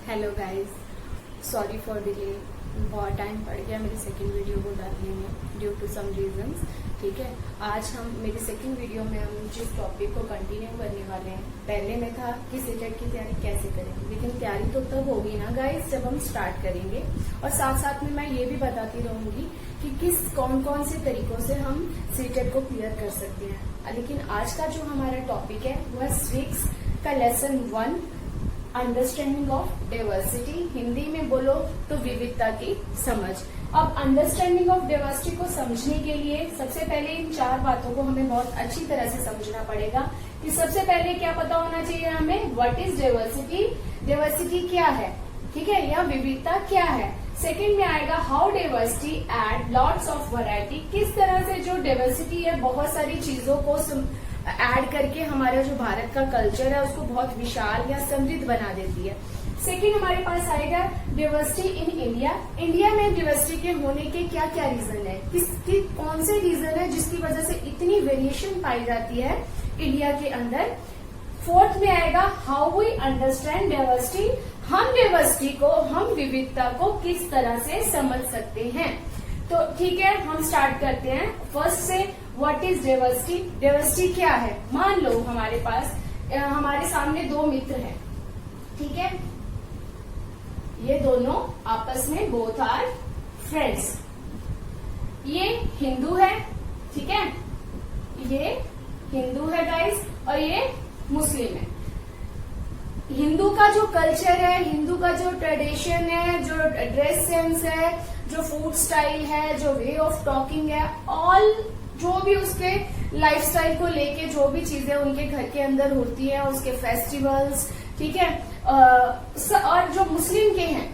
Hello guys, sorry for delay. बहुत time पड़ गया मेरी सेकंड वीडियो को डालने में ड्यू टू सम रीजंस। ठीक है, आज हम मेरी सेकंड वीडियो में हम जिस टॉपिक को कंटिन्यू करने वाले हैं, पहले में था कि सीटेट की तैयारी कैसे करें, लेकिन तैयारी तो तब होगी ना गाइस जब हम स्टार्ट करेंगे। और साथ साथ में मैं ये भी बताती रहूंगी कि कौन कौन से तरीकों से हम सीटेट को क्लियर कर सकते हैं। लेकिन आज का जो हमारा टॉपिक है वो है सिविक्स का lesson 1, understanding of diversity. Hindi में बोलो तो विविधता की समझ। अब अंडरस्टैंडिंग ऑफ डाइवर्सिटी को समझने के लिए सबसे पहले इन 4 बातों को हमें बहुत अच्छी तरह से समझना पड़ेगा कि सबसे पहले क्या पता होना चाहिए हमें, व्हाट इज डाइवर्सिटी, डाइवर्सिटी क्या है, ठीक है, या विविधता क्या है। सेकंड में आएगा how diversity add lots of variety, किस तरह से जो डाइवर्सिटी है बहुत सारी चीजों को ऐड करके हमारा जो भारत का कल्चर है उसको बहुत विशाल या समृद्ध बना देती है। सेकंड हमारे पास आएगा डाइवर्सिटी इन इंडिया। इंडिया में डाइवर्सिटी के होने के क्या क्या रीजन है, किसकी कौन से रीजन है जिसकी वजह से इतनी वेरिएशन पाई जाती है इंडिया के अंदर। फोर्थ में आएगा हाउ वी अंडरस्टैंड डाइवर्सिटी, हम डाइवर्सिटी को, हम विविधता को किस तरह से समझ सकते हैं। तो ठीक है, हम स्टार्ट करते हैं फर्स्ट से। व्हाट इज डाइवर्सिटी, डाइवर्सिटी क्या है। मान लो हमारे पास हमारे सामने 2 मित्र हैं, ठीक है, ये दोनों आपस में बोथ आर फ्रेंड्स। ये हिंदू है, ठीक है, ये हिंदू है गाइस, और ये मुस्लिम है। हिंदू का जो कल्चर है, हिंदू का जो ट्रेडिशन है, जो ड्रेस सेंस है, जो फूड स्टाइल है, जो वे ऑफ टॉकिंग है, ऑल जो भी उसके लाइफस्टाइल को लेके जो भी चीजें उनके घर के अंदर होती है, उसके फेस्टिवल्स, ठीक है, और जो मुस्लिम के हैं,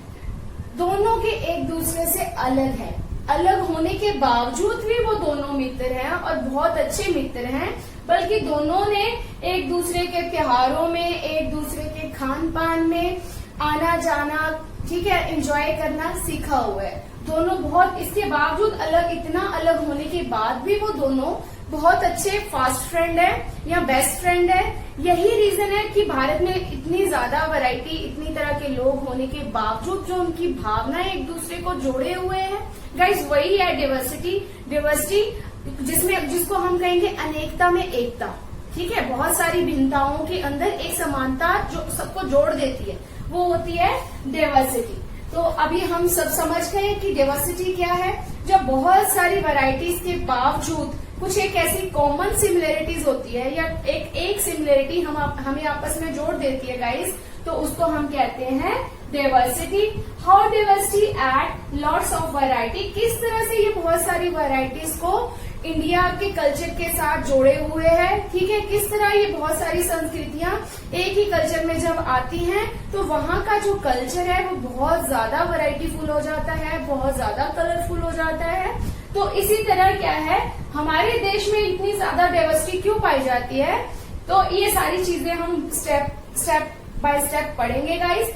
दोनों के एक दूसरे से अलग है। अलग होने के बावजूद भी वो दोनों मित्र हैं और बहुत अच्छे मित्र हैं, बल्कि दोनों ने एक दूसरे के त्योहारों में, एक दूसरे के खान पान में आना जाना, ठीक है, एंजॉय करना सीखा हुआ है। दोनों बहुत, इसके बावजूद अलग, इतना अलग होने के बाद भी वो दोनों बहुत अच्छे फास्ट फ्रेंड है या बेस्ट फ्रेंड है। यही रीजन है कि भारत में इतनी ज्यादा वैरायटी, इतनी तरह के लोग होने के बावजूद जो उनकी भावनाएं एक दूसरे को जोड़े हुए हैं गाइस, वही है डाइवर्सिटी। डाइवर्सिटी जिसको हम कहेंगे अनेकता में एकता, ठीक है, बहुत सारी भिन्नताओं के अंदर एक समानता जो सबको जोड़ देती है, वो होती है डाइवर्सिटी। तो अभी हम सब समझ गए कि डाइवर्सिटी क्या है। जब बहुत सारी वैरायटीज के बावजूद कुछ एक ऐसी कॉमन सिमिलरिटीज होती है या एक सिमिलरिटी हमें आपस में जोड़ देती है गाइस, तो उसको हम कहते हैं diversity. How diversity add lots of variety, किस तरह से ये बहुत सारी वैरायटीज को इंडिया के कल्चर के साथ जोड़े हुए हैं, ठीक है, किस तरह ये बहुत सारी संस्कृतियां एक ही कल्चर में जब आती हैं तो वहां का जो कल्चर है वो बहुत ज्यादा वैरायटीफुल हो जाता है, बहुत ज्यादा कलरफुल हो जाता है। तो इसी तरह क्या है, हमारे देश में इतनी ज्यादा डाइवर्सिटी क्यों पाई जाती है, तो ये सारी चीजें हम स्टेप बाय स्टेप पढ़ेंगे गाइस।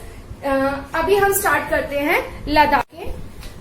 अभी हम स्टार्ट करते हैं लद्दाख के।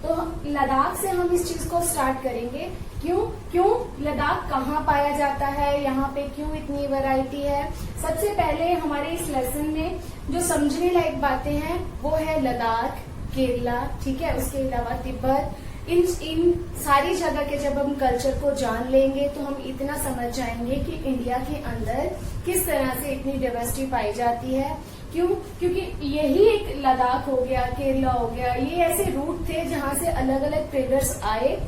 तो लद्दाख से हम इस चीज को स्टार्ट करेंगे। क्यों लद्दाख कहाँ पाया जाता है, यहाँ पे क्यों इतनी वैरायटी है। सबसे पहले हमारे इस लेसन में जो समझने लायक बातें हैं वो है लद्दाख, केरला, ठीक है, उसके अलावा तिब्बत। इन सारी जगह के जब हम कल्चर को जान लेंगे तो हम इतना समझ जाएंगे कि इंडिया के अंदर किस तरह से इतनी डाइवर्सिटी पाई जाती है। क्योंकि यही एक लद्दाख हो गया, केरला हो गया, ये ऐसे रूट थे जहां से अलग अलग ट्रेडर्स आए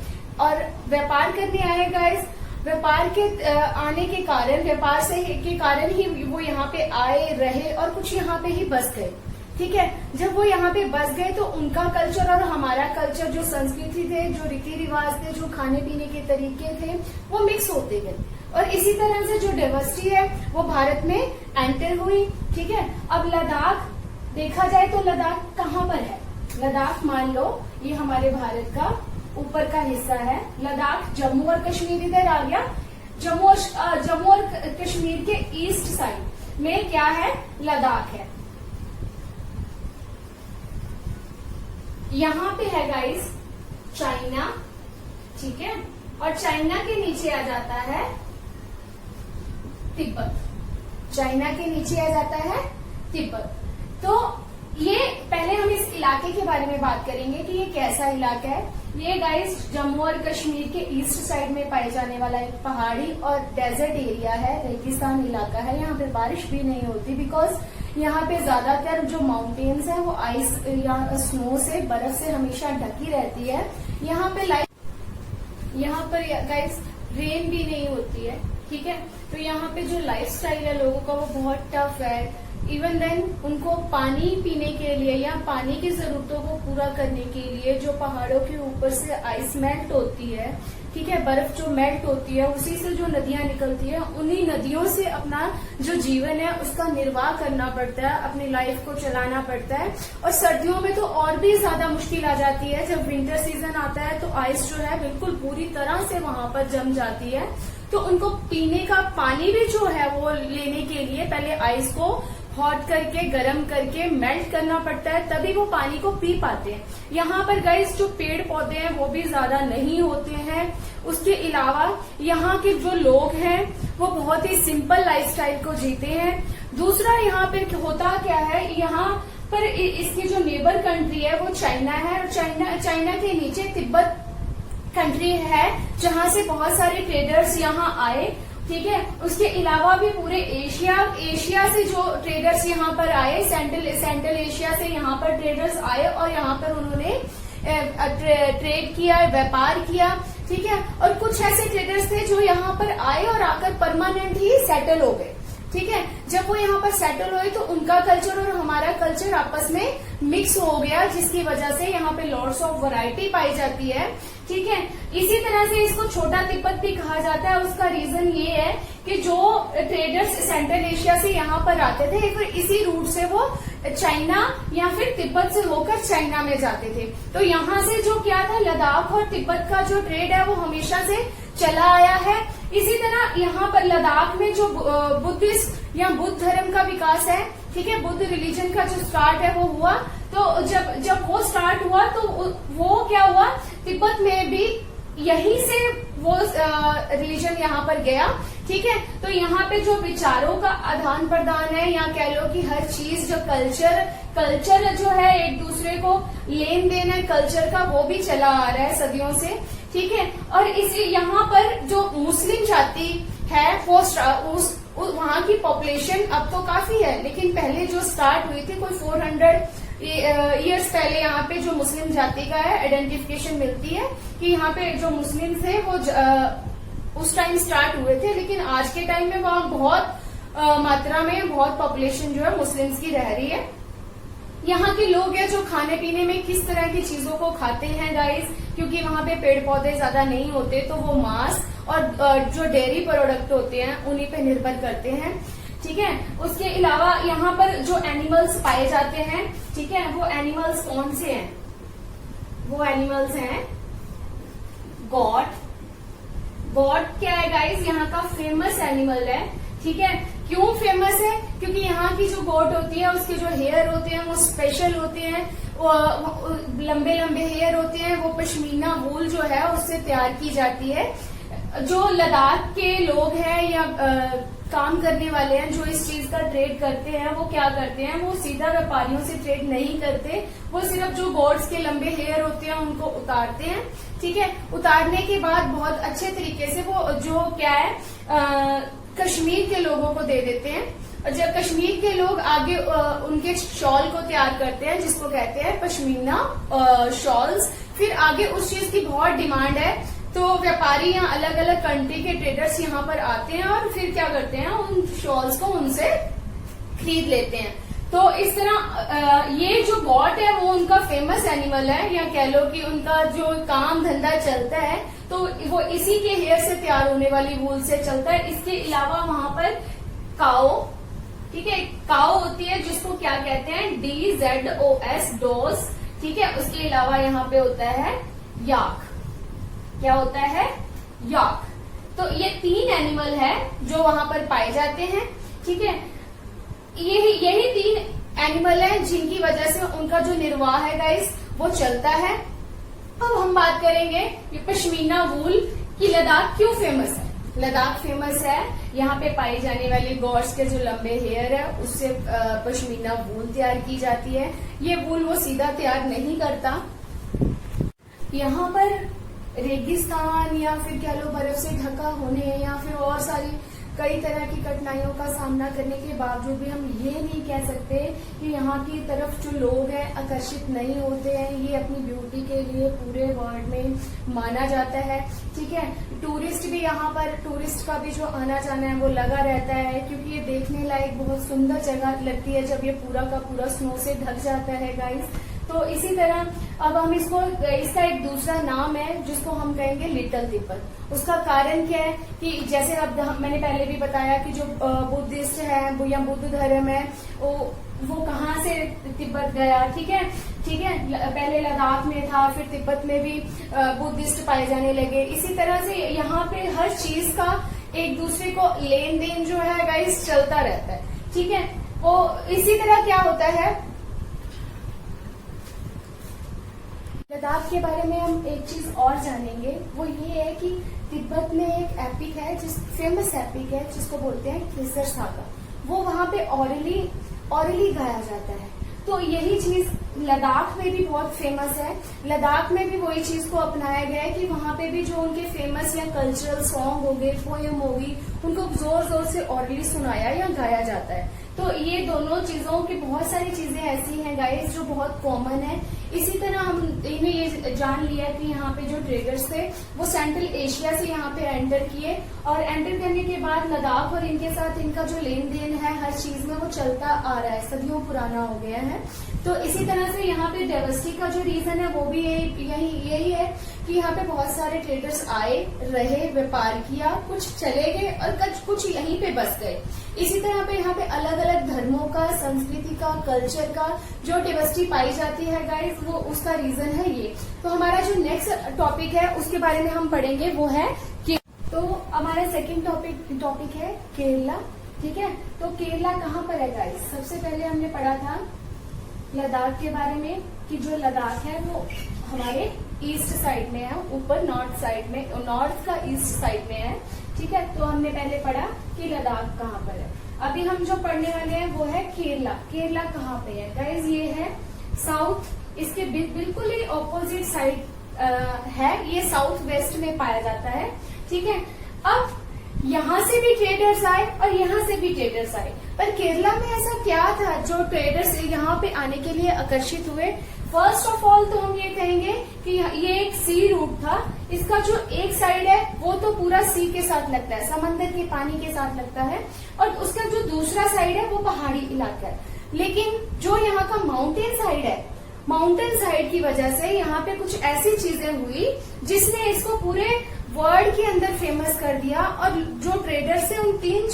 और व्यापार करने आए गाइस। व्यापार के आने के कारण, व्यापार से के कारण ही वो यहाँ पे आए, रहे और कुछ यहाँ पे ही बस गए, ठीक है। जब वो यहाँ पे बस गए तो उनका कल्चर और हमारा कल्चर, जो संस्कृति थे, जो रीति रिवाज थे, जो खाने पीने के तरीके थे, वो मिक्स होते गए और इसी तरह से जो डाइवर्सिटी है वो भारत में एंटर हुई, ठीक है। अब लद्दाख देखा जाए तो लद्दाख कहाँ पर है। लद्दाख मान लो ये हमारे भारत का ऊपर का हिस्सा है। लद्दाख जम्मू और कश्मीर इधर आ गया। जम्मू और कश्मीर के ईस्ट साइड में क्या है, लद्दाख है। यहाँ पे है गाइस चाइना, ठीक है, और चाइना के नीचे आ जाता है तिब्बत। चाइना के नीचे आ जाता है तिब्बत। तो ये पहले हम इस इलाके के बारे में बात करेंगे कि ये कैसा इलाका है। ये गाइस जम्मू और कश्मीर के ईस्ट साइड में पाए जाने वाला एक पहाड़ी और डेजर्ट एरिया है, रेगिस्तान इलाका है। यहाँ पे बारिश भी नहीं होती बिकॉज यहाँ पे ज्यादातर जो माउंटेन्स है वो आइस या स्नो से, बर्फ से हमेशा ढकी रहती है। यहाँ पर गाइस रेन भी नहीं होती है, ठीक है। तो यहाँ पे जो लाइफस्टाइल है लोगों का वो बहुत टफ है। इवन देन उनको पानी पीने के लिए या पानी की जरूरतों को पूरा करने के लिए जो पहाड़ों के ऊपर से आइस मेल्ट होती है, ठीक है, बर्फ जो मेल्ट होती है उसी से जो नदियां निकलती है, उन्हीं नदियों से अपना जो जीवन है उसका निर्वाह करना पड़ता है, अपनी लाइफ को चलाना पड़ता है। और सर्दियों में तो और भी ज्यादा मुश्किल आ जाती है। जब विंटर सीजन आता है तो आइस जो है बिल्कुल पूरी तरह से वहां पर जम जाती है। तो उनको पीने का पानी भी जो है वो लेने के लिए पहले आइस को हॉट करके, गर्म करके मेल्ट करना पड़ता है, तभी वो पानी को पी पाते हैं। यहाँ पर गाइस जो पेड़ पौधे हैं वो भी ज्यादा नहीं होते हैं। उसके अलावा यहाँ के जो लोग हैं वो बहुत ही सिंपल लाइफस्टाइल को जीते हैं। दूसरा यहाँ पे होता क्या है, यहाँ पर इसकी जो नेबर कंट्री है वो चाइना है, और चाइना के नीचे तिब्बत कंट्री है जहाँ से बहुत सारे ट्रेडर्स यहाँ आए, ठीक है। उसके अलावा भी पूरे एशिया से जो ट्रेडर्स यहाँ पर आए, सेंट्रल एशिया से यहाँ पर ट्रेडर्स आए और यहाँ पर उन्होंने ट्रेड किया, व्यापार किया, ठीक है। और कुछ ऐसे ट्रेडर्स थे जो यहाँ पर आए और आकर परमानेंट ही सेटल हो गए, ठीक है। जब वो यहाँ पर सेटल हुए तो उनका कल्चर और हमारा कल्चर आपस में मिक्स हो गया, जिसकी वजह से यहाँ पे लॉट्स ऑफ वैरायटी पाई जाती है, ठीक है। इसी तरह से इसको छोटा तिब्बत भी कहा जाता है। उसका रीजन ये है कि जो ट्रेडर्स सेंट्रल एशिया से यहाँ पर आते थे फिर इसी रूट से वो चाइना या फिर तिब्बत से होकर चाइना में जाते थे। तो यहाँ से जो क्या था, लद्दाख और तिब्बत का जो ट्रेड है वो हमेशा से चला आया है। इसी तरह यहाँ पर लद्दाख में जो बुद्धिस्ट या बुद्ध धर्म का विकास है, ठीक है, बुद्ध रिलीजन का जो स्टार्ट है वो हुआ। तो जब वो स्टार्ट हुआ तो वो क्या हुआ, तिब्बत में भी यहीं से वो रिलीजन यहाँ पर गया, ठीक है। तो यहाँ पे जो विचारों का आदान प्रदान है, या कह लो कि हर चीज जो कल्चर जो है एक दूसरे को लेन देन है कल्चर का, वो भी चला आ रहा है सदियों से, ठीक है। और इसी यहाँ पर जो मुस्लिम जाति है वो वहाँ की पॉपुलेशन अब तो काफी है, लेकिन पहले जो स्टार्ट हुई थी कोई 400 ईयर्स पहले यहाँ पे जो मुस्लिम जाति का है आइडेंटिफिकेशन मिलती है कि यहाँ पे जो मुस्लिम थे वो उस टाइम स्टार्ट हुए थे, लेकिन आज के टाइम में वहाँ बहुत मात्रा में बहुत पॉपुलेशन जो है मुस्लिम्स की रह रही है। यहाँ के लोग हैं जो खाने पीने में किस तरह की चीजों को खाते हैं गाइस, क्योंकि वहाँ पे पेड़ पौधे ज्यादा नहीं होते तो वो मांस और जो डेयरी प्रोडक्ट होते हैं उन्हीं पे निर्भर करते हैं, ठीक है। उसके अलावा यहाँ पर जो एनिमल्स पाए जाते हैं, ठीक है, वो एनिमल्स कौन से हैं, वो एनिमल्स हैं गॉट क्या है गाइस, यहाँ का फेमस एनिमल है, ठीक है। क्यों फेमस है, क्योंकि यहाँ की जो गोट होती है उसके जो हेयर होते हैं वो स्पेशल होते हैं, वो लंबे हेयर होते हैं, वो पश्मीना वूल जो है उससे तैयार की जाती है। जो लद्दाख के लोग हैं या काम करने वाले हैं जो इस चीज का ट्रेड करते हैं, वो क्या करते हैं, वो सीधा व्यापारियों से ट्रेड नहीं करते, वो सिर्फ जो गोट्स के लंबे हेयर होते हैं उनको उतारते हैं, ठीक है। उतारने के बाद बहुत अच्छे तरीके से वो जो क्या है कश्मीर के लोगों को दे देते हैं, और जब कश्मीर के लोग आगे उनके शॉल को तैयार करते हैं जिसको कहते हैं पश्मीना शॉल्स, फिर आगे उस चीज की बहुत डिमांड है तो व्यापारी यहाँ अलग अलग कंट्री के ट्रेडर्स यहाँ पर आते हैं और फिर क्या करते हैं, उन शॉल्स को उनसे खरीद लेते हैं। तो इस तरह ये जो गॉट है वो उनका फेमस एनिमल है, या कह लो कि उनका जो काम धंधा चलता है तो वो इसी के हेयर से तैयार होने वाली वूल से चलता है। इसके अलावा वहां पर काओ, ठीक है, काओ होती है जिसको क्या कहते हैं DZOS डोस, ठीक है। उसके अलावा यहाँ पे होता है याक, क्या होता है याक। तो ये 3 एनिमल है जो वहां पर पाए जाते हैं, ठीक है। यही 3 एनिमल है जिनकी वजह से उनका जो निर्वाह है गाइस वो चलता है। अब हम बात करेंगे कि पश्मीना वूल की लद्दाख क्यों फेमस है। लद्दाख फेमस है। यहाँ पे पाई जाने वाली गॉड्स के जो लंबे हेयर है उससे पश्मीना वूल तैयार की जाती है। ये वूल वो सीधा तैयार नहीं करता। यहाँ पर रेगिस्तान या फिर कह लो बर्फ से ढका होने या फिर और सारी कई तरह की कठिनाइयों का सामना करने के बावजूद भी हम ये नहीं कह सकते कि यहाँ की तरफ जो लोग हैं आकर्षित नहीं होते हैं। ये अपनी ब्यूटी के लिए पूरे वर्ल्ड में माना जाता है। ठीक है, टूरिस्ट भी यहाँ पर, टूरिस्ट का भी जो आना जाना है वो लगा रहता है, क्योंकि ये देखने लायक बहुत सुंदर जगह लगती है जब ये पूरा का पूरा स्नो से ढक जाता है गाइस। तो इसी तरह अब हम इसका एक दूसरा नाम है जिसको हम कहेंगे लिटिल तिब्बत। उसका कारण क्या है कि जैसे अब मैंने पहले भी बताया कि जो बुद्धिस्ट है या बुद्ध धर्म है वो कहाँ से तिब्बत गया। ठीक है, पहले लद्दाख में था, फिर तिब्बत में भी बुद्धिस्ट पाए जाने लगे। इसी तरह से यहाँ पे हर चीज का एक दूसरे को लेन देन जो है गाइस चलता रहता है। ठीक है, वो इसी तरह क्या होता है, लद्दाख के बारे में हम एक चीज और जानेंगे, वो ये है कि तिब्बत में एक एपिक है, फेमस एपिक है जिसको बोलते हैं केसर सागा। वो वहां पे ऑरली गाया जाता है। तो यही चीज लद्दाख में भी बहुत फेमस है। लद्दाख में भी वही चीज को अपनाया गया है कि वहां पे भी जो उनके फेमस या कल्चरल सॉन्ग हो गए, पोएम होगी, उनको जोर जोर से ऑरली सुनाया या गाया जाता है। तो ये दोनों चीजों की बहुत सारी चीजें ऐसी हैं गाइस जो बहुत कॉमन है। इसी तरह हमने ये जान लिया कि यहाँ पे जो ट्रेडर्स थे वो सेंट्रल एशिया से यहाँ पे एंटर किए, और एंटर करने के बाद लद्दाख और इनके साथ इनका जो लेन देन है हर चीज में वो चलता आ रहा है, सदियों पुराना हो गया है। तो इसी तरह से यहाँ पे डाइवर्सिटी का जो रीजन है वो भी यही है कि यहाँ पे बहुत सारे ट्रेडर्स आए, रहे, व्यापार किया, कुछ चले गए और कुछ यहीं पे बस गए। इसी तरह पे यहाँ पे अलग अलग धर्मों का, संस्कृति का, कल्चर का जो डाइवर्सिटी पाई जाती है गाइस, वो उसका रीजन है ये। तो हमारा जो नेक्स्ट टॉपिक है उसके बारे में हम पढ़ेंगे, वो है तो हमारा सेकंड टॉपिक है केरला। ठीक है, तो केरला कहाँ पर है गाइस? सबसे पहले हमने पढ़ा था लद्दाख के बारे में कि जो लद्दाख है वो हमारे ईस्ट साइड में है, ऊपर नॉर्थ साइड में, नॉर्थ का ईस्ट साइड में है। ठीक है, तो हमने पहले पढ़ा कि लद्दाख कहाँ पर है। अभी हम जो पढ़ने वाले हैं वो है केरला। केरला कहाँ पे है गाइज? ये है साउथ, इसके बिल्कुल ही ऑपोजिट साइड है, ये साउथ वेस्ट में पाया जाता है। ठीक है, अब यहाँ से भी ट्रेडर्स आए और यहाँ से भी ट्रेडर्स आए, पर केरला में ऐसा क्या था जो ट्रेडर्स यहाँ पे आने के लिए आकर्षित हुए? फर्स्ट ऑफ ऑल तो हम ये कहेंगे कि ये एक सी रूट था। इसका जो एक साइड है वो तो पूरा सी के साथ लगता है, समंदर के पानी के साथ लगता है, और उसका जो दूसरा साइड है वो पहाड़ी इलाका है। लेकिन जो यहाँ का माउंटेन साइड है, माउंटेन साइड की वजह से यहाँ पे कुछ ऐसी चीजें हुई जिसने इसको पूरे वर्ल्ड के अंदर फेमस कर दिया। और जो ट्रेडर्स थे उन तीन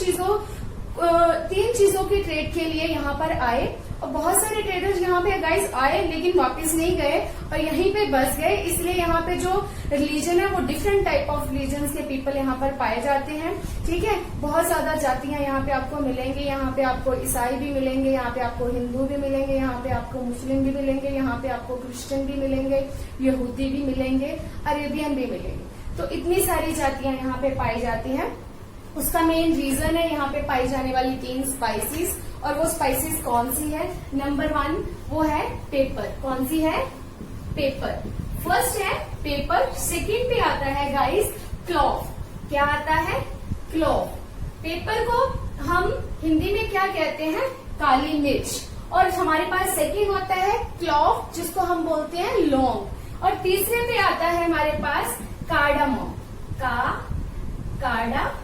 चीजों की ट्रेड के लिए यहाँ पर आए, और बहुत सारे ट्रेडर्स यहाँ पे गाइस आए लेकिन वापस नहीं गए और यहीं पे बस गए। इसलिए यहाँ पे जो रिलीजन है वो डिफरेंट टाइप ऑफ रिलीजन के पीपल यहाँ पर पाए जाते हैं। ठीक है, बहुत ज्यादा जातियां यहाँ पे आपको मिलेंगी। यहाँ पे आपको ईसाई भी मिलेंगे, यहाँ पे आपको हिंदू भी मिलेंगे, यहाँ पे आपको मुस्लिम भी मिलेंगे, यहाँ पे आपको क्रिश्चियन भी मिलेंगे, यहूदी भी मिलेंगे, अरेबियन भी मिलेंगे। तो इतनी सारी जातियां यहाँ पे पाई जाती हैं। उसका मेन रीजन है यहाँ पे पाई जाने वाली 3 स्पाइसेस, और वो स्पाइसेस कौन सी है? नंबर 1 वो है पेपर। कौन सी है? पेपर। फर्स्ट है पेपर, सेकंड पे आता है गाइस क्लॉव। क्या आता है? क्लॉव। पेपर को हम हिंदी में क्या कहते हैं? काली मिर्च। और हमारे पास सेकंड होता है क्लॉव, जिसको हम बोलते हैं लौंग। और तीसरे पे आता है हमारे पास कार्डामोम। कार्डामोम।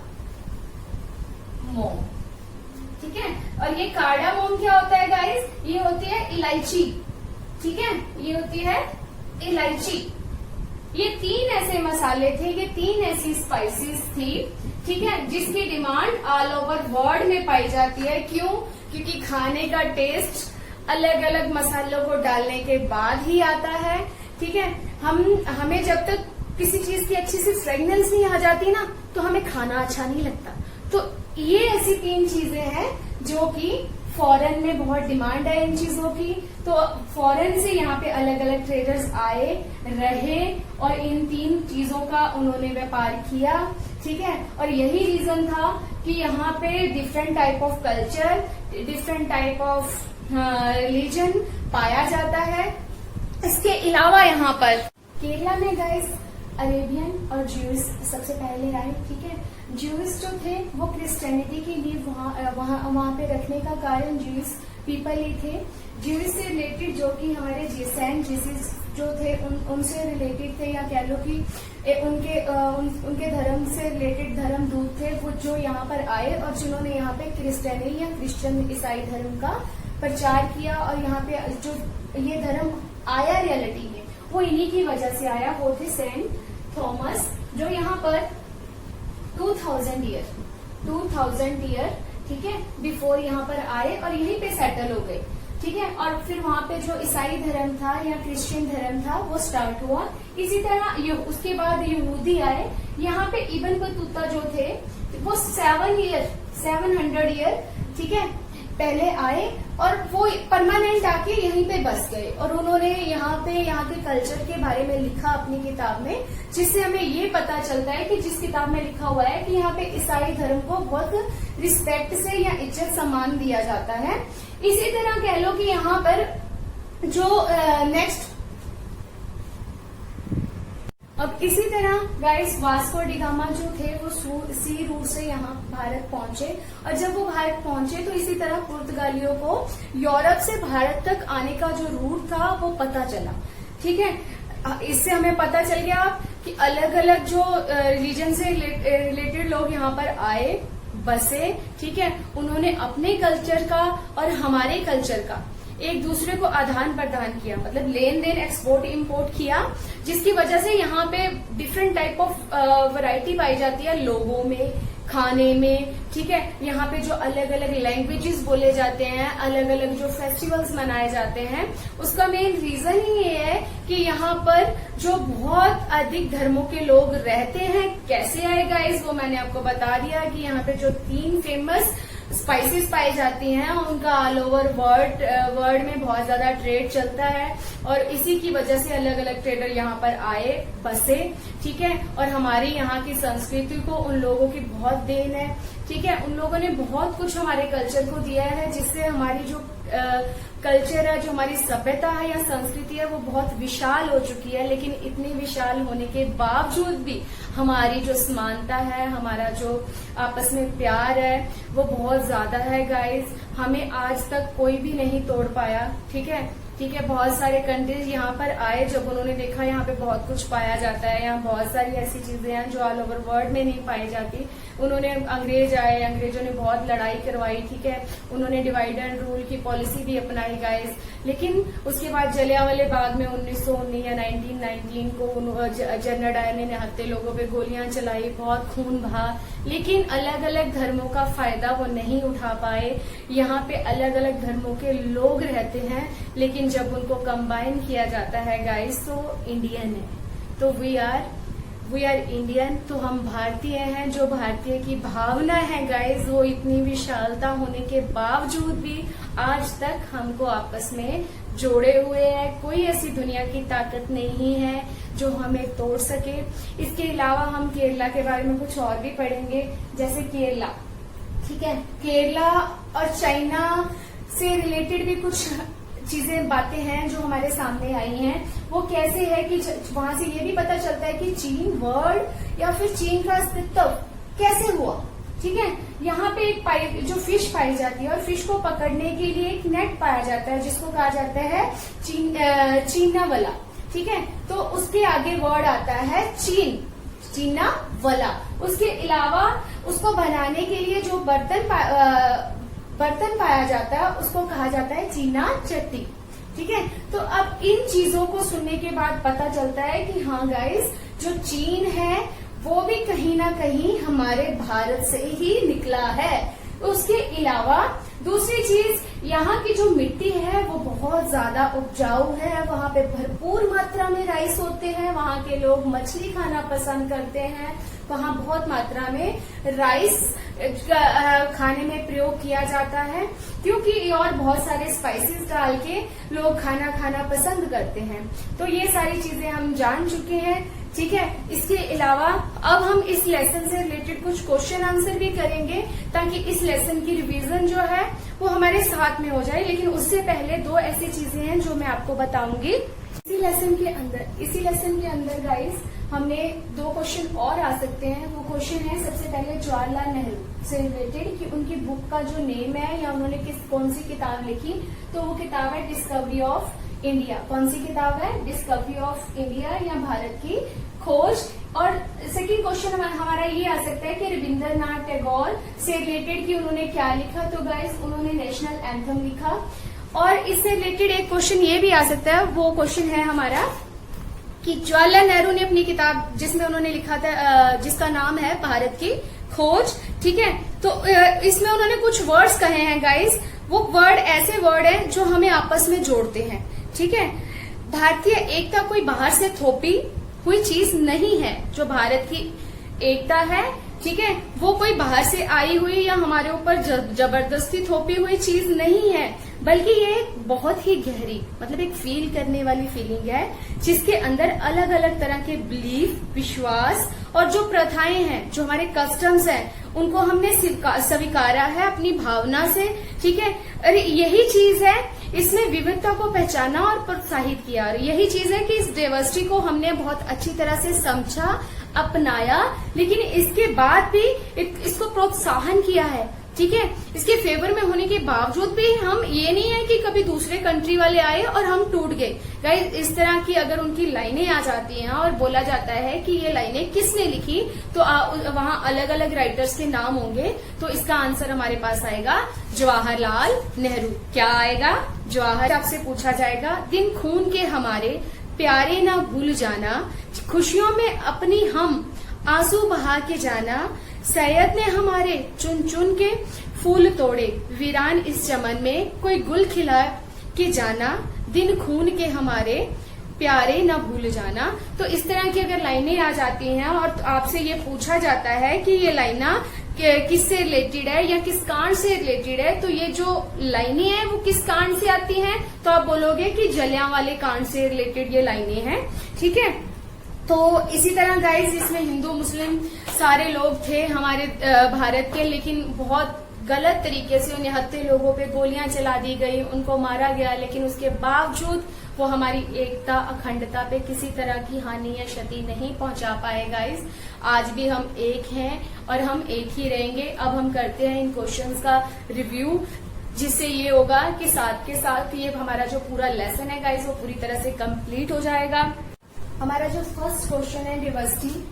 ठीक है, और ये कार्डामोम क्या होता है गाइस? ये होती है इलायची। ठीक है, ये होती है इलायची। ये 3 ऐसे मसाले थे, ये 3 ऐसी स्पाइसेस थी। ठीक है, जिसकी डिमांड ऑल ओवर वर्ल्ड में पाई जाती है। क्यों? क्योंकि खाने का टेस्ट अलग अलग मसालों को डालने के बाद ही आता है। ठीक है, हमें जब तक किसी चीज की अच्छी सी फ्रेगनेंस नहीं आ जाती ना, तो हमें खाना अच्छा नहीं लगता। तो ये ऐसी 3 चीजें हैं जो कि फॉरेन में बहुत डिमांड है इन चीजों की। तो फॉरेन से यहाँ पे अलग अलग ट्रेडर्स आए, रहे, और इन 3 चीजों का उन्होंने व्यापार किया। ठीक है। और यही रीजन था कि यहाँ पे different type of culture, different type of religion पाया जाता है। इसके अलावा यहाँ पर केरला में गाइस अरेबियन और ज्यूज सबसे पहले आए, ठीक है। ज्यूज जो थे वो क्रिश्चियनिटी के लिए वहाँ पे रखने का कारण ज्यूज पीपल ही थे। ज्यूज से रिलेटेड जो कि हमारे जीसस जो थे उनसे रिलेटेड थे, या कह लो कि उनके धर्म से रिलेटेड धर्म दूत थे वो जो यहाँ पर आए और जिन्होंने यहाँ पे क्रिश्चियनिटी या क्रिश्चियन ईसाई धर्म का प्रचार किया। और यहाँ पे जो ये धर्म आया रियलिटी में वो इन्हीं की वजह से आया। वो थे सेंट थॉमस जो यहाँ पर 2000 ईयर ठीक है बिफोर यहाँ पर आए और यहीं पे सेटल हो गए, ठीक है। और फिर वहाँ पे जो ईसाई धर्म था या क्रिश्चियन धर्म था वो स्टार्ट हुआ। इसी तरह उसके बाद यहूदी आए। यहाँ पे इब्न बतूता जो थे वो 700 ईयर ठीक है पहले आए और वो परमानेंट आके यहीं पे बस गए। और उन्होंने यहाँ के कल्चर के बारे में लिखा अपनी किताब में, जिससे हमें ये पता चलता है कि जिस किताब में लिखा हुआ है कि यहाँ पे ईसाई धर्म को बहुत रिस्पेक्ट से या इज्जत सम्मान दिया जाता है। इसी तरह कह लो कि यहाँ पर जो नेक्स्ट अब इसी तरह गाइस वास्को डी गामा जो थे वो सी रूट से यहाँ भारत पहुंचे। और जब वो भारत पहुंचे तो इसी तरह पुर्तगालियों को यूरोप से भारत तक आने का जो रूट था वो पता चला, ठीक है। इससे हमें पता चल गया कि अलग अलग जो रिलीजन से रिलेटेड लोग यहाँ पर आए, बसे, ठीक है। उन्होंने अपने कल्चर का और हमारे कल्चर का एक दूसरे को आदान प्रदान किया, मतलब लेन देन एक्सपोर्ट इंपोर्ट किया, जिसकी वजह से यहाँ पे डिफरेंट टाइप ऑफ वैरायटी पाई जाती है लोगों में, खाने में, ठीक है। यहाँ पे जो अलग अलग लैंग्वेजेस बोले जाते हैं, अलग अलग जो फेस्टिवल्स मनाए जाते हैं, उसका मेन रीजन ही ये है कि यहाँ पर जो बहुत अधिक धर्मों के लोग रहते हैं। कैसे आए गाइस वो मैंने आपको बता दिया कि यहाँ पे जो 3 फेमस स्पाइसेस पाई जाती हैं उनका ऑल ओवर वर्ल्ड में बहुत ज्यादा ट्रेड चलता है और इसी की वजह से अलग अलग ट्रेडर यहाँ पर आए, बसे, ठीक है। और हमारी यहाँ की संस्कृति को उन लोगों की बहुत देन है, ठीक है। उन लोगों ने बहुत कुछ हमारे कल्चर को दिया है, जिससे हमारी जो कल्चर है, जो हमारी सभ्यता है या संस्कृति है वो बहुत विशाल हो चुकी है। लेकिन इतनी विशाल होने के बावजूद भी हमारी जो समानता है, हमारा जो आपस में प्यार है वो बहुत ज्यादा है गाइस। हमें आज तक कोई भी नहीं तोड़ पाया, ठीक है, ठीक है। बहुत सारे कंट्रीज यहाँ पर आए, जब उन्होंने देखा यहाँ पे बहुत कुछ पाया जाता है, यहाँ बहुत सारी ऐसी चीजें हैं जो ऑल ओवर वर्ल्ड में नहीं पाई जाती। उन्होंने अंग्रेज आए, अंग्रेजों ने बहुत लड़ाई करवाई, ठीक है। उन्होंने डिवाइड एंड रूल की पॉलिसी भी अपनाई गाइस। लेकिन उसके बाद जलियांवाले बाग में 1919 या 1919 को जनरल डायर ने निहत्थे लोगों पे गोलियां चलाई, बहुत खून बहा, लेकिन अलग अलग धर्मों का फायदा वो नहीं उठा पाए। यहाँ पे अलग अलग धर्मों के लोग रहते हैं, लेकिन जब उनको कंबाइन किया जाता है गाइस तो इंडियन है, तो वी आर इंडियन। तो हम भारतीय हैं। जो भारतीय की भावना है गाइस वो इतनी विशालता होने के बावजूद भी आज तक हमको आपस में जोड़े हुए है। कोई ऐसी दुनिया की ताकत नहीं है जो हमें तोड़ सके। इसके अलावा हम केरला के बारे में कुछ और भी पढ़ेंगे, जैसे केरला, ठीक है। केरला और चाइना से रिलेटेड भी कुछ चीजें, बातें हैं जो हमारे सामने आई हैं। वो कैसे है कि वहां से ये भी पता चलता है कि चीन वर्ल्ड या फिर चीन का अस्तित्व कैसे हुआ, ठीक है। यहाँ पे एक जो फिश पाई जाती है और फिश को पकड़ने के लिए एक नेट पाया जाता है जिसको कहा जाता है चीना वाला, ठीक है। तो उसके आगे वर्ड आता है चीना वाला। उसके अलावा उसको बनाने के लिए जो बर्तन पाया जाता है उसको कहा जाता है चीना चट्टी, ठीक है। तो अब इन चीजों को सुनने के बाद पता चलता है कि हाँ गाइस, जो चीन है वो भी कहीं ना कहीं हमारे भारत से ही निकला है। उसके अलावा दूसरी चीज, यहाँ की जो मिट्टी है वो बहुत ज्यादा उपजाऊ है। वहाँ पे भरपूर मात्रा में राइस होते हैं। वहाँ के लोग मछली खाना पसंद करते हैं। वहाँ बहुत मात्रा में राइस खाने में प्रयोग किया जाता है, क्योंकि और बहुत सारे स्पाइसेस डाल के लोग खाना पसंद करते हैं। तो ये सारी चीजें हम जान चुके हैं। ठीक है। इसके अलावा अब हम इस लेसन से रिलेटेड कुछ क्वेश्चन आंसर भी करेंगे ताकि इस लेसन की रिवीजन जो है वो हमारे साथ में हो जाए। लेकिन उससे पहले दो ऐसी चीजें हैं जो मैं आपको बताऊंगी। इसी लेसन के अंदर गाइस हमने दो क्वेश्चन और आ सकते हैं। वो क्वेश्चन है सबसे पहले जवाहरलाल नेहरू से रिलेटेड कि उनकी बुक का जो नेम है या उन्होंने कौन सी किताब लिखी, तो वो किताब है डिस्कवरी ऑफ इंडिया। कौन सी किताब है? डिस्कवरी ऑफ इंडिया या भारत की खोज। और सेकंड क्वेश्चन हमारा ये आ सकता है कि रविंद्रनाथ टैगोर से रिलेटेड कि उन्होंने क्या लिखा, तो गाइस उन्होंने नेशनल एंथम लिखा। और इससे रिलेटेड एक क्वेश्चन ये भी आ सकता है, वो क्वेश्चन है हमारा कि जवाहरलाल नेहरू ने अपनी किताब जिसमें उन्होंने लिखा था, जिसका नाम है भारत की खोज, ठीक है, तो इसमें उन्होंने कुछ वर्ड्स कहे हैं गाइस। वो वर्ड ऐसे वर्ड हैं जो हमें आपस में जोड़ते हैं, ठीक है। भारतीय एकता कोई बाहर से थोपी हुई चीज नहीं है। जो भारत की एकता है, ठीक है, वो कोई बाहर से आई हुई या हमारे ऊपर जबरदस्ती थोपी हुई चीज नहीं है, बल्कि ये बहुत ही गहरी, मतलब एक फील करने वाली फीलिंग है जिसके अंदर अलग अलग तरह के बिलीफ, विश्वास और जो प्रथाएं हैं, जो हमारे कस्टम्स हैं, उनको हमने स्वीकारा है अपनी भावना से, ठीक है। अरे यही चीज है, इसमें विविधता को पहचाना और प्रोत्साहित किया। और यही चीज है कि इस डाइवर्सिटी को हमने बहुत अच्छी तरह से समझा, अपनाया, लेकिन इसके बाद भी इसको प्रोत्साहन किया है, ठीक है। इसके फेवर में होने के बावजूद भी हम ये नहीं है कि कभी दूसरे कंट्री वाले आए और हम टूट गए। गाइस इस तरह की अगर उनकी लाइनें आ जाती हैं और बोला जाता है कि ये लाइनें किसने लिखी, तो वहां अलग अलग राइटर्स के नाम होंगे, तो इसका आंसर हमारे पास आएगा जवाहरलाल नेहरू। क्या आएगा? जवाहर। आपसे पूछा जाएगा दिन खून के हमारे प्यारे ना भूल जाना, खुशियों में अपनी हम आंसू बहा के जाना, सैयद ने हमारे चुन चुन के फूल तोड़े, वीरान इस चमन में कोई गुल खिला के जाना, दिन खून के हमारे प्यारे न भूल जाना। तो इस तरह की अगर लाइनें आ जाती हैं और आपसे ये पूछा जाता है कि ये लाइना किससे रिलेटेड है या किस कांड से रिलेटेड है, तो ये जो लाइनें हैं वो किस कांड से आती हैं, तो आप बोलोगे कि जलियांवाले कांड से रिलेटेड ये लाइनें हैं, ठीक है। तो इसी तरह गाइस इसमें हिंदू मुस्लिम सारे लोग थे हमारे भारत के, लेकिन बहुत गलत तरीके से 69 लोगों पे गोलियां चला दी गई, उनको मारा गया, लेकिन उसके बावजूद वो हमारी एकता, अखंडता पे किसी तरह की हानि या क्षति नहीं पहुंचा पाए गाइस। आज भी हम एक हैं और हम एक ही रहेंगे। अब हम करते हैं इन क्वेश्चंस का रिव्यू, जिससे ये होगा कि साथ के साथ ये हमारा जो पूरा लेसन है गाइस वो पूरी तरह से कंप्लीट हो जाएगा। हमारा जो फर्स्ट क्वेश्चन है डाइवर्सिटी,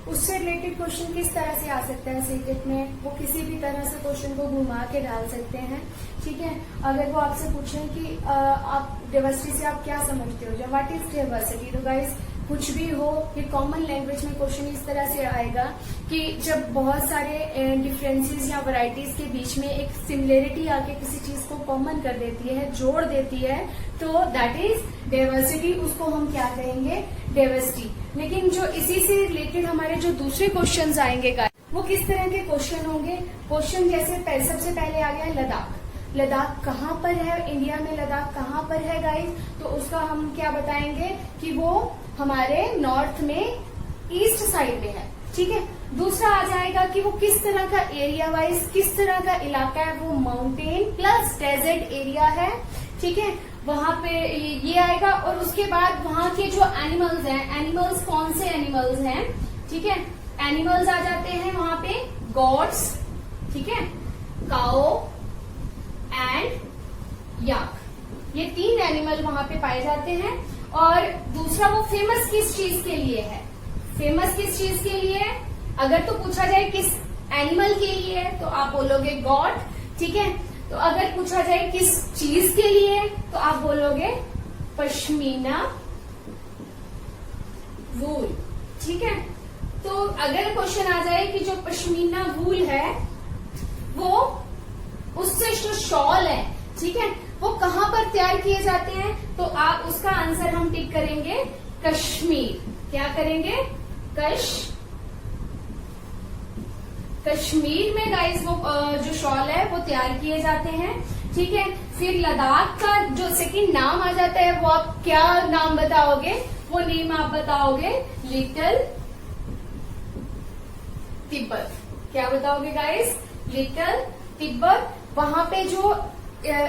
उससे रिलेटेड क्वेश्चन किस तरह से आ सकता है सीटेट में, वो किसी भी तरह से क्वेश्चन को घुमा के डाल सकते हैं, ठीक है। अगर वो आपसे पूछें कि आप डाइवर्सिटी से आप क्या समझते हो, व्हाट इज डाइवर्सिटी, तो गाइस कुछ भी हो, ये कॉमन लैंग्वेज में क्वेश्चन इस तरह से आएगा कि जब बहुत सारे डिफरेंसेस या वैरायटीज के बीच में एक सिमिलरिटी आके किसी चीज को कॉमन कर देती है, जोड़ देती है, तो दैट इज डाइवर्सिटी। उसको हम क्या कहेंगे? डाइवर्सिटी। लेकिन जो इसी से रिलेटेड हमारे जो दूसरे क्वेश्चंस आएंगे वो किस तरह के क्वेश्चन होंगे? क्वेश्चन जैसे सबसे पहले आ गया लद्दाख। लद्दाख कहाँ पर है इंडिया में? लद्दाख कहाँ पर है गाइस? तो उसका हम क्या बताएंगे कि वो हमारे नॉर्थ में ईस्ट साइड में है, ठीक है। दूसरा आ जाएगा कि वो किस तरह का एरिया वाइज, किस तरह का इलाका है, वो माउंटेन प्लस डेजर्ट एरिया है, ठीक है, वहां पे ये आएगा। और उसके बाद वहां के जो एनिमल्स हैं, एनिमल्स कौन से एनिमल्स हैं, ठीक है, एनिमल्स आ जाते हैं वहां पे गॉड्स, ठीक है, काओ एंड याक, ये 3 एनिमल वहां पे पाए जाते हैं। और दूसरा वो फेमस किस चीज के लिए है? फेमस किस चीज के लिए है? अगर तो पूछा जाए किस एनिमल के लिए है तो आप बोलोगे गॉड, ठीक है। तो अगर पूछा जाए किस चीज के लिए तो आप बोलोगे पश्मीना वूल, ठीक है। तो अगर क्वेश्चन आ जाए कि जो पश्मीना वूल है वो उससे जो शॉल है, ठीक है, वो कहाँ पर तैयार किए जाते हैं, तो आप उसका आंसर हम टिक करेंगे कश्मीर। क्या करेंगे? कश्मीर में गाइस वो जो शॉल है वो तैयार किए जाते हैं, ठीक है। फिर लद्दाख का जो सेकंड नाम आ जाता है वो आप क्या नाम बताओगे? वो नेम आप बताओगे लिटिल तिब्बत। क्या बताओगे गाइस? लिटिल तिब्बत। वहां पे जो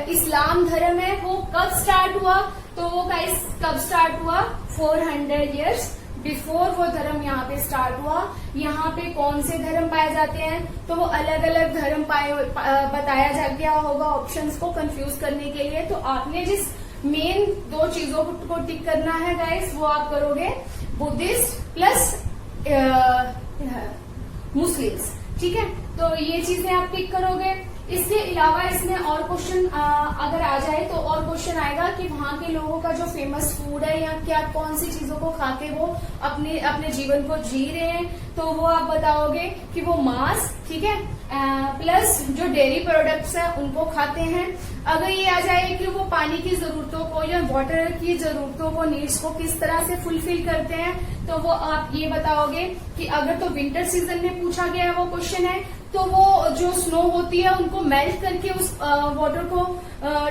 इस्लाम धर्म है वो कब स्टार्ट हुआ? तो वो गाइस कब स्टार्ट हुआ? 400 इयर्स बिफोर वो धर्म यहाँ पे स्टार्ट हुआ। यहाँ पे कौन से धर्म पाए जाते हैं? तो वो अलग अलग धर्म बताया जा गया होगा ऑप्शंस को कंफ्यूज करने के लिए। तो आपने जिस मेन दो चीजों को टिक करना है गाइस, वो आप करोगे बुद्धिस्ट प्लस मुस्लिम्स। ठीक है, तो ये चीजें आप टिक करोगे। इसके अलावा इसमें और क्वेश्चन अगर आ जाए तो और क्वेश्चन आएगा कि वहाँ के लोगों का जो फेमस फूड है या क्या कौन सी चीजों को खा के वो अपने जीवन को जी रहे हैं, तो वो आप बताओगे कि वो मांस, ठीक है, प्लस जो डेयरी प्रोडक्ट्स है उनको खाते हैं। अगर ये आ जाए कि वो पानी की जरूरतों को या वाटर की जरूरतों को, नीड्स को किस तरह से फुलफिल करते हैं, तो वो आप ये बताओगे कि अगर तो विंटर सीजन में पूछा गया वो क्वेश्चन है तो वो जो स्नो होती है उनको मेल्ट करके उस वाटर को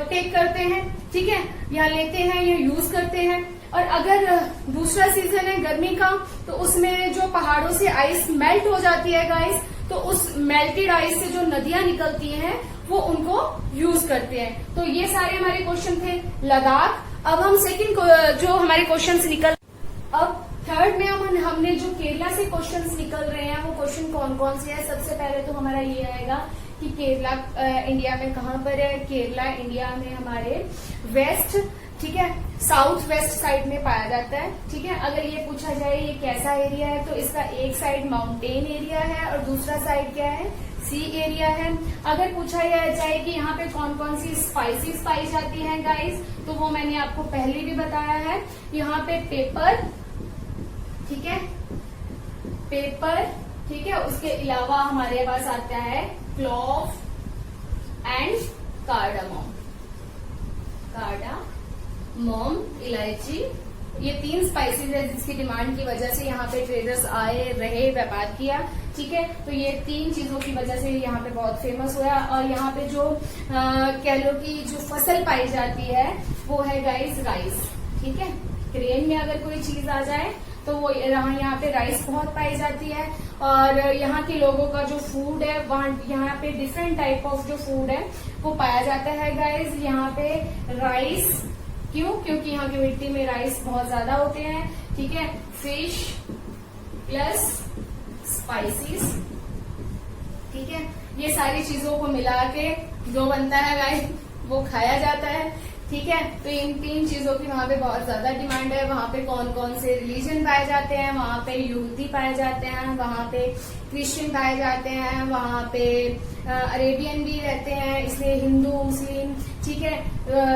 टेक करते हैं, ठीक है, या लेते हैं या यूज करते हैं। और अगर दूसरा सीजन है गर्मी का, तो उसमें जो पहाड़ों से आइस मेल्ट हो जाती है गाइस, तो उस मेल्टेड आइस से जो नदियां निकलती हैं वो उनको यूज करते हैं। तो ये सारे हमारे क्वेश्चन थे लद्दाख। अब हम सेकंड जो हमारे क्वेश्चन निकल, अब थर्ड में हमने जो केरला से क्वेश्चंस निकल रहे हैं वो क्वेश्चन कौन कौन से हैं। सबसे पहले तो हमारा ये आएगा कि केरला इंडिया में कहाँ पर है? केरला इंडिया में हमारे वेस्ट, ठीक है, साउथ वेस्ट साइड में पाया जाता है। ठीक है, अगर ये पूछा जाए ये कैसा एरिया है, तो इसका एक साइड माउंटेन एरिया है और दूसरा साइड क्या है? सी एरिया है। अगर पूछा जाए कि यहाँ पे कौन कौन सी स्पाइसेस पाई जाती हैं गाइस, तो वो मैंने आपको पहले भी बताया है। यहाँ पे पेपर, ठीक है, पेपर, ठीक है, उसके अलावा हमारे पास आता है क्लोव एंड कार्डामोम। कार्डामोम, इलायची, ये 3 स्पाइसेस है जिसकी डिमांड की वजह से यहाँ पे ट्रेडर्स आए, रहे, व्यापार किया। ठीक है, तो ये 3 चीजों की वजह से यहाँ पे बहुत फेमस हुआ। और यहाँ पे जो कह लो कि जो फसल पाई जाती है वो है गाइस राइस। ठीक है, ग्रेन में अगर कोई चीज आ जाए तो वो यहाँ पे राइस बहुत पाई जाती है। और यहाँ के लोगों का जो फूड है, वहाँ यहाँ पे डिफरेंट टाइप ऑफ जो फूड है वो पाया जाता है गाइस। यहाँ पे राइस, क्यों? क्योंकि यहाँ की मिट्टी में राइस बहुत ज्यादा होते हैं। ठीक है, फिश प्लस स्पाइसेस, ठीक है, ये सारी चीजों को मिला के जो बनता है गाइस वो खाया जाता है। ठीक है, तो इन 3 चीजों की वहाँ पे बहुत ज्यादा डिमांड है। वहाँ पे कौन कौन से रिलीजन पाए जाते हैं? वहाँ पे यहूदी पाए जाते हैं, वहाँ पे क्रिश्चियन पाए जाते हैं, वहाँ पे अरेबियन भी रहते हैं, इसलिए हिंदू मुस्लिम, ठीक है,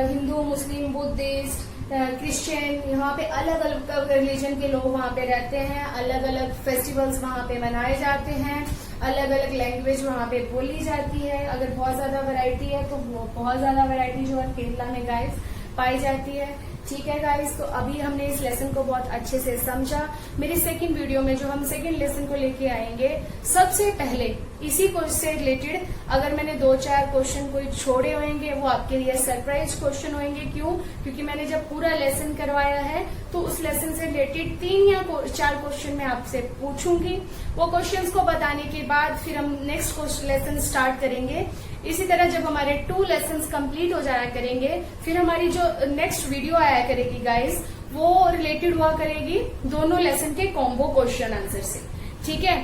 हिंदू मुस्लिम बुद्धिस्ट क्रिश्चियन, यहाँ पे अलग अलग रिलीजन के लोग वहाँ पे रहते हैं। अलग अलग फेस्टिवल्स वहाँ पे मनाए जाते हैं, अलग अलग लैंग्वेज वहाँ पे बोली जाती है। अगर बहुत ज्यादा वैरायटी है तो बहुत ज्यादा वैरायटी जो है केरला में गाइस पाई जाती है। ठीक है गाइस, तो अभी हमने इस लेसन को बहुत अच्छे से समझा। मेरी सेकंड वीडियो में जो हम सेकंड लेसन को लेके आएंगे, सबसे पहले इसी कोर्स से रिलेटेड अगर मैंने 2-4 क्वेश्चन कोई छोड़े होंगे वो आपके लिए सरप्राइज क्वेश्चन होंगे। क्यों? क्योंकि मैंने जब पूरा लेसन करवाया है तो उस लेसन से रिलेटेड 3 या 4 क्वेश्चन मैं आपसे पूछूंगी। वो क्वेश्चंस को बताने के बाद फिर हम नेक्स्ट लेसन स्टार्ट करेंगे। इसी तरह जब हमारे 2 लेसन्स कंप्लीट हो जाया करेंगे, फिर हमारी जो नेक्स्ट वीडियो आया करेगी गाइस वो रिलेटेड हुआ करेगी दोनों लेसन के कॉम्बो क्वेश्चन आंसर से। ठीक है,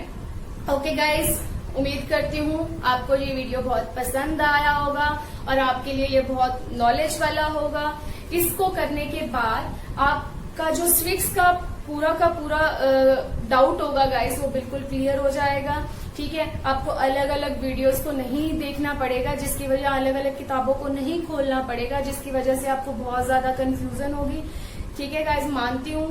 ओके गाइस, उम्मीद करती हूँ आपको ये वीडियो बहुत पसंद आया होगा और आपके लिए ये बहुत नॉलेज वाला होगा। इसको करने के बाद आपका जो स्विक्स का पूरा डाउट होगा गाइस वो बिल्कुल क्लियर हो जाएगा। ठीक है, आपको अलग अलग वीडियोस को नहीं देखना पड़ेगा, जिसकी वजह अलग अलग किताबों को नहीं खोलना पड़ेगा, जिसकी वजह से आपको बहुत ज्यादा कंफ्यूजन होगी। ठीक है गाइस, मानती हूँ